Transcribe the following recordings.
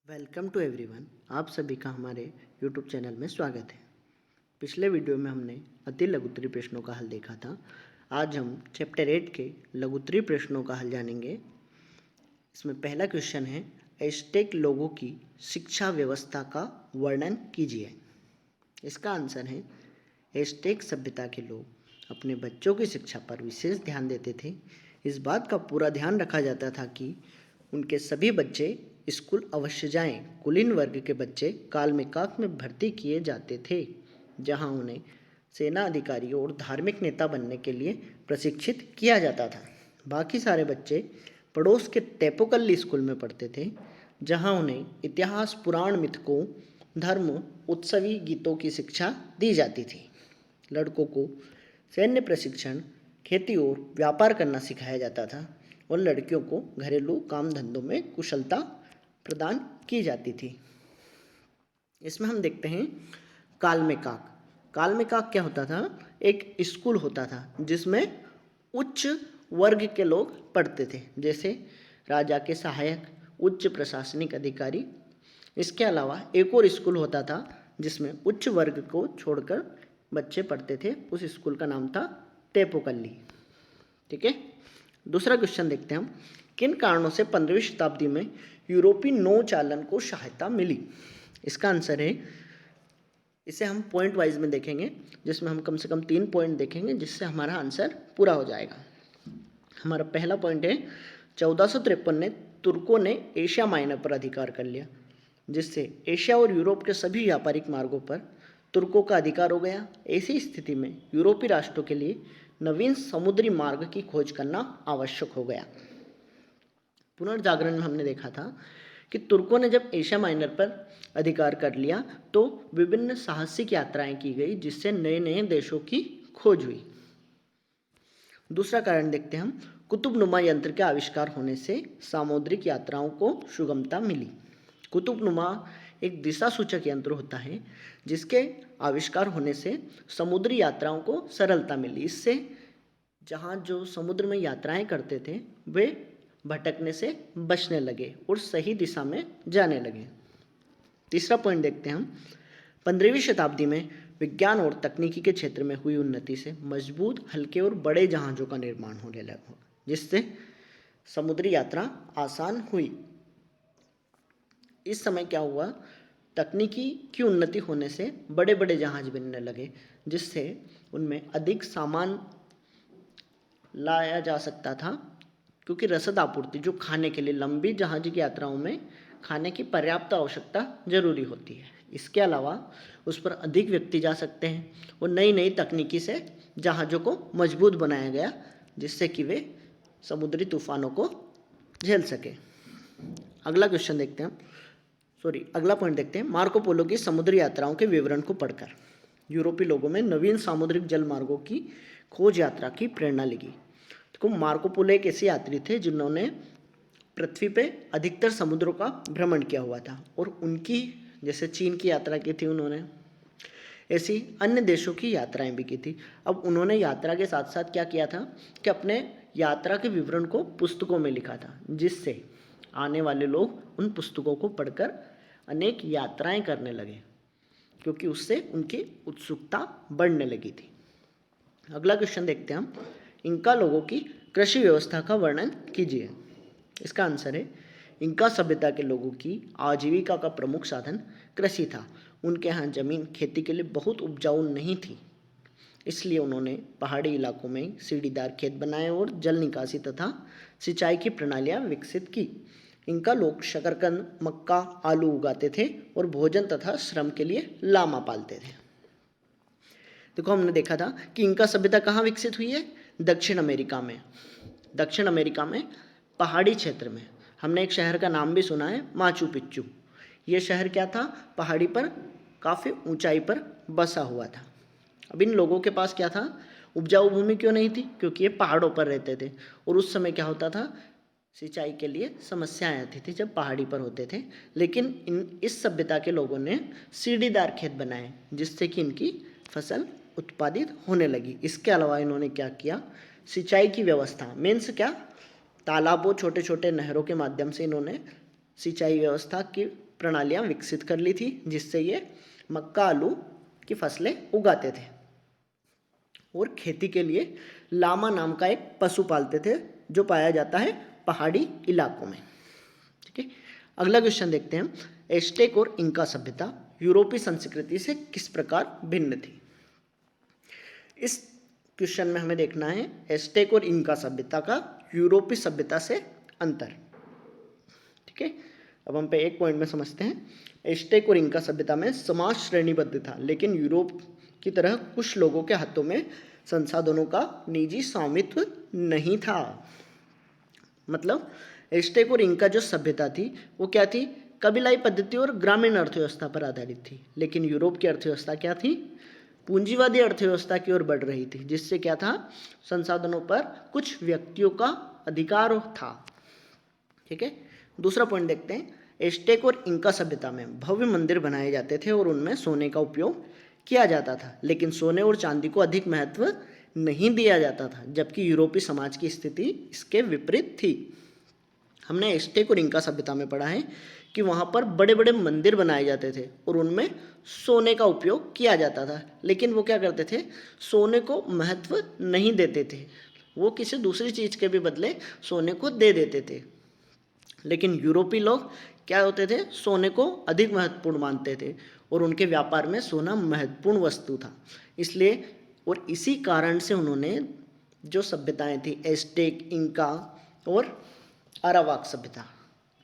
Welcome to everyone. आप सभी का हमारे यूट्यूब चैनल में स्वागत है। पिछले वीडियो में हमने अति लघुत्तरी प्रश्नों का हल देखा था। आज हम चैप्टर 8 के लघुत्तरी प्रश्नों का हल जानेंगे। इसमें पहला क्वेश्चन है, एज़टेक लोगों की शिक्षा व्यवस्था का वर्णन कीजिए। इसका आंसर है, एज़टेक सभ्यता के लोग अपने बच्चों की शिक्षा पर विशेष ध्यान देते थे। इस बात का पूरा ध्यान रखा जाता था कि उनके सभी बच्चे स्कूल अवश्य जाएं। कुलीन वर्ग के बच्चे कालमेकाक में भर्ती किए जाते थे, जहां उन्हें सेना अधिकारी और धार्मिक नेता बनने के लिए प्रशिक्षित किया जाता था। बाकी सारे बच्चे पड़ोस के तेपोकल्ली स्कूल में पढ़ते थे, जहां उन्हें इतिहास, पुराण, मिथकों, धर्म, उत्सवी गीतों की शिक्षा दी जाती थी। लड़कों को सैन्य प्रशिक्षण, खेती और व्यापार करना सिखाया जाता था और लड़कियों को घरेलू काम धंधों में कुशलता प्रदान की जाती थी। इसमें हम देखते हैं कालमेकाक। कालमेकाक क्या होता था? एक स्कूल होता था जिसमें उच्च वर्ग के लोग पढ़ते थे, जैसे राजा के सहायक, उच्च प्रशासनिक अधिकारी। इसके अलावा एक और स्कूल होता था जिसमें उच्च वर्ग को छोड़कर बच्चे पढ़ते थे। उस स्कूल का नाम था तेपोकल्ली। ठीक है, दूसरा क्वेश्चन देखते हैं हम, किन कारणों से 15वीं शताब्दी में यूरोपीय नौचालन को सहायता मिली? इसका आंसर है, इसे हम पॉइंट वाइज में देखेंगे, जिसमें हम कम से कम 3 पॉइंट देखेंगे, जिससे हमारा आंसर पूरा हो जाएगा। हमारा पहला पॉइंट है, 1453 में तुर्कों ने एशिया माइनर पर अधिकार कर लिया, जिससे एशिया और यूरोप के सभी व्यापारिक मार्गों पर तुर्कों का अधिकार हो गया। ऐसी स्थिति में यूरोपीय राष्ट्रों के लिए नवीन समुद्री मार्ग की खोज करना आवश्यक हो गया। पुनर्जागरण में हमने देखा था कि तुर्कों ने जब एशिया माइनर पर अधिकार कर लिया तो विभिन्न साहसिक यात्राएं की गई, जिससे नए नए देशों की खोज हुई। दूसरा कारण देखते हैं हम, कुतुबनुमा यंत्र के आविष्कार होने से सामुद्रिक यात्राओं को सुगमता मिली। कुतुबनुमा एक दिशा सूचक यंत्र होता है जिसके आविष्कार होने से समुद्री यात्राओं को सरलता मिली। इससे जहाँ जो समुद्र में यात्राएं करते थे वे भटकने से बचने लगे और सही दिशा में जाने लगे। तीसरा पॉइंट देखते हैं हम, 15वीं शताब्दी में विज्ञान और तकनीकी के क्षेत्र में हुई उन्नति से मजबूत, हल्के और बड़े जहाज़ों का निर्माण होने लगा, जिससे समुद्री यात्रा आसान हुई। इस समय क्या हुआ, तकनीकी की उन्नति होने से बड़े बड़े जहाज बनने लगे, जिससे उनमें अधिक सामान लाया जा सकता था, क्योंकि रसद आपूर्ति, जो खाने के लिए लंबी जहाज की यात्राओं में खाने की पर्याप्त आवश्यकता जरूरी होती है। इसके अलावा उस पर अधिक व्यक्ति जा सकते हैं और नई नई तकनीकी से जहाज़ों को मजबूत बनाया गया, जिससे कि वे समुद्री तूफानों को झेल सके। अगला क्वेश्चन देखते हैं, अगला पॉइंट देखते हैं, मार्को पोलो की समुद्री यात्राओं के विवरण को पढ़कर यूरोपीय लोगों में नवीन सामुद्रिक जल मार्गों की खोज यात्रा की प्रेरणा लगी। तो मार्को पोलो एक ऐसे यात्री थे जिन्होंने पृथ्वी पे अधिकतर समुद्रों का भ्रमण किया हुआ था, और उनकी जैसे चीन की यात्रा की थी उन्होंने, ऐसी अन्य देशों की यात्राएं भी की थी। अब उन्होंने यात्रा के साथ साथ क्या किया था कि अपने यात्रा के विवरण को पुस्तकों में लिखा था, जिससे आने वाले लोग उन पुस्तकों को पढ़कर अनेक यात्राएं करने लगे, क्योंकि उससे उनकी उत्सुकता बढ़ने लगी थी। अगला क्वेश्चन देखते हैं हम, इंका लोगों की कृषि व्यवस्था का वर्णन कीजिए। इसका आंसर है, इंका सभ्यता के लोगों की आजीविका का प्रमुख साधन कृषि था। उनके यहाँ जमीन खेती के लिए बहुत उपजाऊ नहीं थी, इसलिए उन्होंने पहाड़ी इलाकों में सीढ़ीदार खेत बनाए और जल निकासी तथा सिंचाई की प्रणालियाँ विकसित की। इंका लोग शकरकंद, मक्का, आलू उगाते थे और भोजन तथा श्रम के लिए लामा पालते थे। देखो, हमने देखा था कि इंका सभ्यता कहाँ विकसित हुई है? दक्षिण अमेरिका में। दक्षिण अमेरिका में पहाड़ी क्षेत्र में। हमने एक शहर का नाम भी सुना है, माचू पिच्चू। ये शहर क्या था? पहाड़ी पर काफ़ी ऊंचाई पर बसा हुआ था। अब इन लोगों के पास क्या था? उपजाऊ भूमि क्यों नहीं थी? क्योंकि ये पहाड़ों पर रहते थे, और उस समय क्या होता था, सिंचाई के लिए समस्याएं आती थी जब पहाड़ी पर होते थे। लेकिन इस सभ्यता के लोगों ने सीढ़ीदार खेत बनाए, जिससे कि इनकी फसल उत्पादित होने लगी। इसके अलावा इन्होंने क्या किया, सिंचाई की व्यवस्था, मीन्स क्या, तालाबों, छोटे छोटे नहरों के माध्यम से इन्होंने सिंचाई व्यवस्था की प्रणालियां विकसित कर ली थी, जिससे ये मक्का आलू की फसलें उगाते थे और खेती के लिए लामा नाम का एक पशु पालते थे जो पाया जाता है पहाड़ी इलाकों में। ठीक है, अगला क्वेश्चन देखते हैं। एस्टेक और इंका सभ्यता यूरोपीय संस्कृति से किस प्रकार भिन्न थी? इस क्वेश्चन में हमें देखना है एस्टेक और इंका सभ्यता का यूरोपीय सभ्यता से अंतर। ठीक है, अब हम पे एक पॉइंट में समझते हैं। एस्टेक और इंका सभ्यता में समाज श्रेणीबद्ध था, लेकिन यूरोप की तरह कुछ लोगों के हाथों में संसाधनों का निजी स्वामित्व नहीं था। मतलब एस्टेक और इंका जो सभ्यता थी वो क्या थी? कबीलाई पद्धति और ग्रामीण अर्थव्यवस्था पर आधारित थी, लेकिन यूरोप की अर्थव्यवस्था क्या थी? पूंजीवादी अर्थव्यवस्था की ओर बढ़ रही थी, जिससे क्या था? संसाधनों पर कुछ व्यक्तियों का अधिकार था। ठीक है, दूसरा पॉइंट देखते हैं। एस्टेक और इंका सभ्यता में भव्य मंदिर बनाए जाते थे और उनमें सोने का उपयोग किया जाता था, लेकिन सोने और चांदी को अधिक महत्व नहीं दिया जाता था, जबकि यूरोपीय समाज की स्थिति इसके विपरीत थी। हमने एस्टेक और इंका सभ्यता में पढ़ा है कि वहाँ पर बड़े बड़े मंदिर बनाए जाते थे और उनमें सोने का उपयोग किया जाता था, लेकिन वो क्या करते थे? सोने को महत्व नहीं देते थे, वो किसी दूसरी चीज़ के भी बदले सोने को दे देते थे। लेकिन यूरोपीय लोग क्या होते थे? सोने को अधिक महत्वपूर्ण मानते थे और उनके व्यापार में सोना महत्वपूर्ण वस्तु था। इसलिए और इसी कारण से उन्होंने जो सभ्यताएं थी एस्टेक, इंका और अरावाक सभ्यता,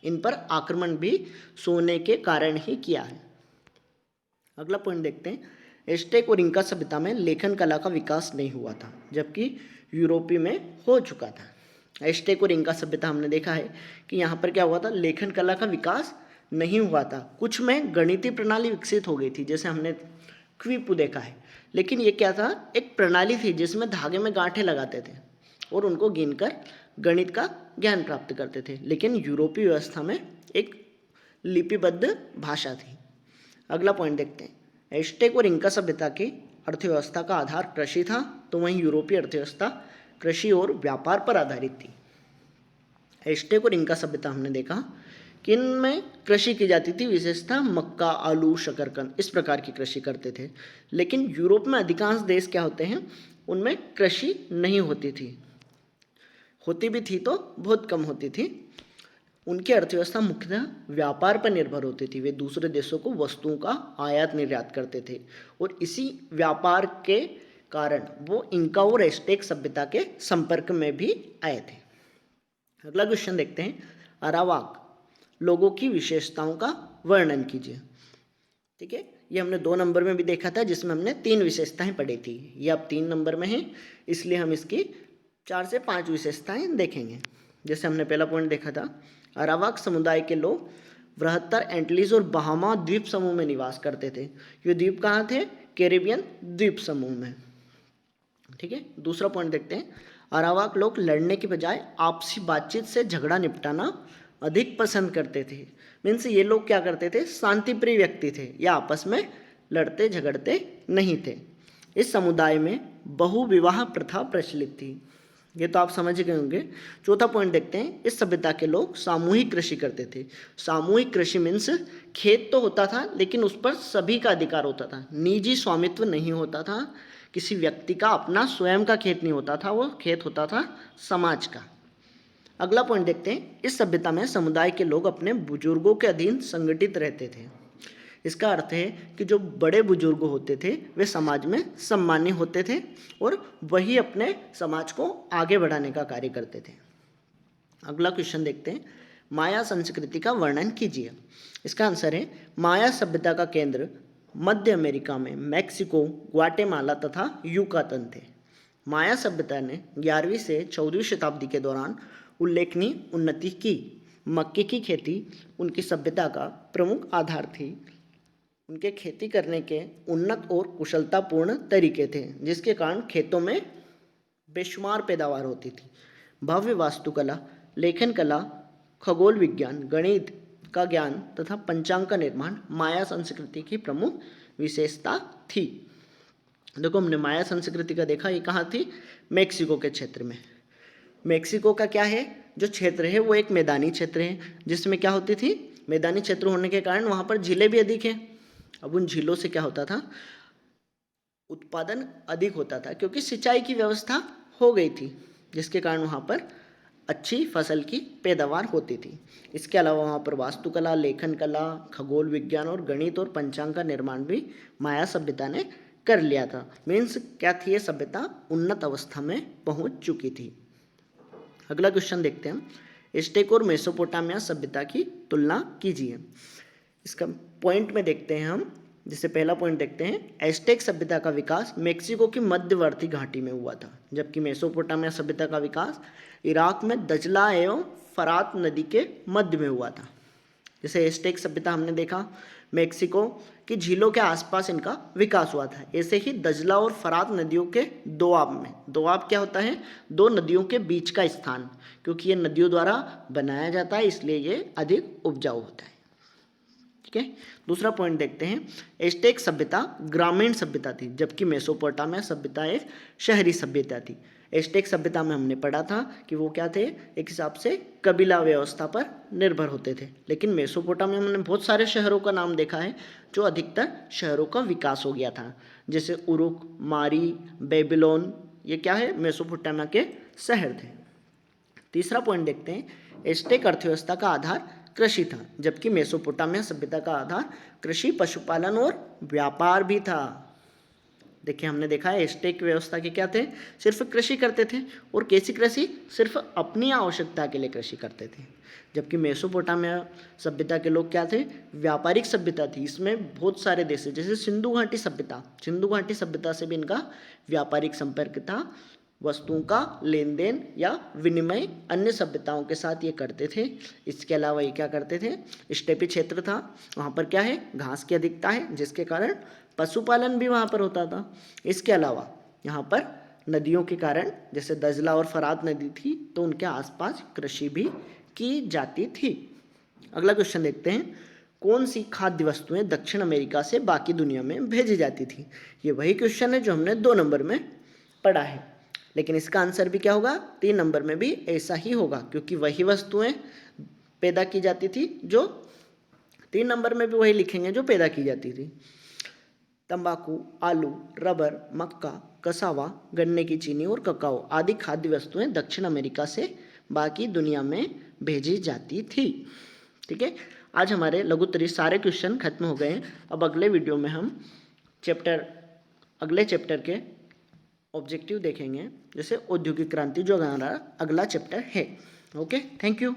इन पर आक्रमण भी सोने के कारण ही किया है। अगला पॉइंट देखते हैं। एस्टेक और इंका सभ्यता में लेखन कला का विकास नहीं हुआ था, जबकि यूरोपीय में हो चुका था। एस्टेक और इंका सभ्यता हमने देखा है कि यहाँ पर क्या हुआ था? लेखन कला का विकास नहीं हुआ था। कुछ में गणितीय प्रणाली विकसित हो गई थी, जैसे हमने क्विपू देखा है, लेकिन ये क्या था? एक प्रणाली थी जिसमें धागे में गांठें लगाते थे और उनको गिनकर गणित का ज्ञान प्राप्त करते थे। लेकिन यूरोपीय व्यवस्था में एक लिपिबद्ध भाषा थी। अगला पॉइंट देखते हैं। एस्टेक और इंका सभ्यता की अर्थव्यवस्था का आधार कृषि था, तो वहीं यूरोपीय अर्थव्यवस्था कृषि और व्यापार पर आधारित थी। एस्टेक और इंका सभ्यता हमने देखा कि इनमें कृषि की जाती थी, विशेषतः मक्का, आलू, शकरकंद, इस प्रकार की कृषि करते थे। लेकिन यूरोप में अधिकांश देश क्या होते हैं? उनमें कृषि नहीं होती थी, होती भी थी तो बहुत कम होती थी। उनकी अर्थव्यवस्था मुख्यतः व्यापार पर निर्भर होती थी। वे दूसरे देशों को वस्तुओं का आयात निर्यात करते थे और इसी व्यापार के कारण वो इंका और एस्टेक सभ्यता के संपर्क में भी आए थे। अगला क्वेश्चन देखते हैं। अरावाक लोगों की विशेषताओं का वर्णन कीजिए। ठीक है, ये हमने 2 नंबर में भी देखा था, जिसमें हमने 3 विशेषताएं पढ़ी थी। ये अब 3 नंबर में है, इसलिए हम इसकी 4 से 5 विशेषताएं देखेंगे। जैसे हमने पहला पॉइंट देखा था, अरावाक समुदाय के लोग बृहत्तर एंटीलीज और बहामा द्वीप समूह में निवास करते थे। ये द्वीप कहाँ थे? कैरिबियन द्वीप समूह में। ठीक है, दूसरा पॉइंट देखते हैं। अरावाक लोग लड़ने के बजाय आपसी बातचीत से झगड़ा निपटाना अधिक पसंद करते थे। मीन्स ये लोग क्या करते थे? शांतिप्रिय व्यक्ति थे, या आपस में लड़ते झगड़ते नहीं थे। इस समुदाय में बहुविवाह प्रथा प्रचलित थी। ये तो आप समझ गए होंगे। चौथा पॉइंट देखते हैं। इस सभ्यता के लोग सामूहिक कृषि करते थे। सामूहिक कृषि मीन्स खेत तो होता था, लेकिन उस पर सभी का अधिकार होता था, निजी स्वामित्व नहीं होता था, किसी व्यक्ति का अपना स्वयं का खेत नहीं होता था, वो खेत होता था समाज का। अगला पॉइंट देखते हैं। इस सभ्यता में समुदाय के लोग अपने बुजुर्गों के अधीन संगठित रहते थे। इसका अर्थ है कि जो बड़े बुजुर्ग होते थे वे समाज में सम्मान्य होते थे और वही अपने समाज को आगे बढ़ाने का कार्य करते थे। अगला क्वेश्चन देखते हैं। माया संस्कृति का वर्णन कीजिए। इसका आंसर है माया सभ्यता का केंद्र मध्य अमेरिका में मैक्सिको, ग्वाटेमाला तथा युकातन थे। माया सभ्यता ने 11वीं से 14वीं शताब्दी के दौरान उल्लेखनीय उन्नति की। मक्के की खेती उनकी सभ्यता का प्रमुख आधार थी। उनके खेती करने के उन्नत और कुशलतापूर्ण तरीके थे, जिसके कारण खेतों में बेशुमार पैदावार होती थी। भव्य वास्तुकला, लेखन कला, खगोल विज्ञान, गणित का ज्ञान तथा पंचांग का निर्माण माया संस्कृति की प्रमुख विशेषता थी। देखो, हमने माया संस्कृति का देखा, ये कहाँ थी? मेक्सिको के क्षेत्र में। मेक्सिको का क्या है जो क्षेत्र है वो एक मैदानी क्षेत्र है, जिसमें क्या होती थी? मैदानी क्षेत्र होने के कारण वहाँ पर झीलें भी अधिक हैं। अब उन झीलों से क्या होता था, उत्पादन अधिक होता था क्योंकि सिंचाई की व्यवस्था हो गई थी, जिसके कारण वहाँ पर अच्छी फसल की पैदावार होती थी। इसके अलावा वहाँ पर वास्तुकला, लेखन कला, खगोल विज्ञान और गणित और पंचांग का निर्माण भी माया सभ्यता ने कर लिया था। मीन्स क्या थी, ये सभ्यता उन्नत अवस्था में पहुँच चुकी थी। अगला क्वेश्चन देखते हैं, एज़टेक और मेसोपोटामिया सभ्यता की तुलना कीजिए। इसका पॉइंट में देखते हैं हम। जैसे पहला पॉइंट देखते हैं, एज़टेक सभ्यता का विकास मेक्सिको की मध्यवर्ती घाटी में हुआ था, जबकि मेसोपोटामिया सभ्यता का विकास इराक में दजला एवं फरात नदी के मध्य में हुआ था। जैसे एज़टेक सभ्यता हमने देखा मेक्सिको की झीलों के आसपास इनका विकास हुआ था। ऐसे ही दजला और फरात नदियों के दोआब में, दोआब क्या होता है, दो नदियों के बीच का स्थान, क्योंकि ये नदियों द्वारा बनाया जाता है इसलिए ये अधिक उपजाऊ होता है। ठीक है, दूसरा पॉइंट देखते हैं, एज़टेक सभ्यता ग्रामीण सभ्यता थी, जबकि मेसोपोटामिया सभ्यता एक शहरी सभ्यता थी। एज़टेक सभ्यता में हमने पढ़ा था कि वो क्या थे, एक हिसाब से कबीला व्यवस्था पर निर्भर होते थे, लेकिन मेसोपोटामिया में हमने बहुत सारे शहरों का नाम देखा है जो अधिकतर शहरों का विकास हो गया था, जैसे उरुक, मारी, बेबीलोन, ये क्या है, मेसोपोटामिया के शहर थे। तीसरा पॉइंट देखते हैं, एज़टेक अर्थव्यवस्था का आधार कृषि था, जबकि मेसोपोटामिया सभ्यता का आधार कृषि, पशुपालन और व्यापार भी था। देखिए हमने देखा है एज़टेक व्यवस्था के क्या थे, सिर्फ कृषि करते थे, और कैसी कृषि, सिर्फ अपनी आवश्यकता के लिए कृषि करते थे। जबकि मेसोपोटामिया सभ्यता के लोग क्या थे, व्यापारिक सभ्यता थी। इसमें बहुत सारे देश, जैसे सिंधु घाटी सभ्यता, सिंधु घाटी सभ्यता से भी इनका व्यापारिक संपर्क था, वस्तुओं का लेन देन या विनिमय अन्य सभ्यताओं के साथ ये करते थे। इसके अलावा ये क्या करते थे, स्टेपी क्षेत्र था, वहाँ पर क्या है, घास की अधिकता है, जिसके कारण पशुपालन भी वहाँ पर होता था। इसके अलावा यहाँ पर नदियों के कारण, जैसे दजला और फरात नदी थी, तो उनके आसपास कृषि भी की जाती थी। अगला क्वेश्चन देखते हैं, कौन सी खाद्य वस्तुएं दक्षिण अमेरिका से बाकी दुनिया में भेजी जाती थी। ये वही क्वेश्चन है जो हमने 2 नंबर में पढ़ा है, लेकिन इसका आंसर भी क्या होगा, 3 नंबर में भी ऐसा ही होगा, क्योंकि वही वस्तुएं पैदा की जाती थी जो 3 नंबर में भी वही लिखेंगे जो पैदा की जाती थी। तंबाकू, आलू, रबर, मक्का, कसावा, गन्ने की चीनी और ककाओ आदि खाद्य वस्तुएं दक्षिण अमेरिका से बाकी दुनिया में भेजी जाती थी। ठीक है, आज हमारे लघुत्तरी सारे क्वेश्चन खत्म हो गए हैं। अब अगले वीडियो में हम अगले चैप्टर के ऑब्जेक्टिव देखेंगे, जैसे औद्योगिक क्रांति, जो हमारा अगला चैप्टर है। Okay, thank you.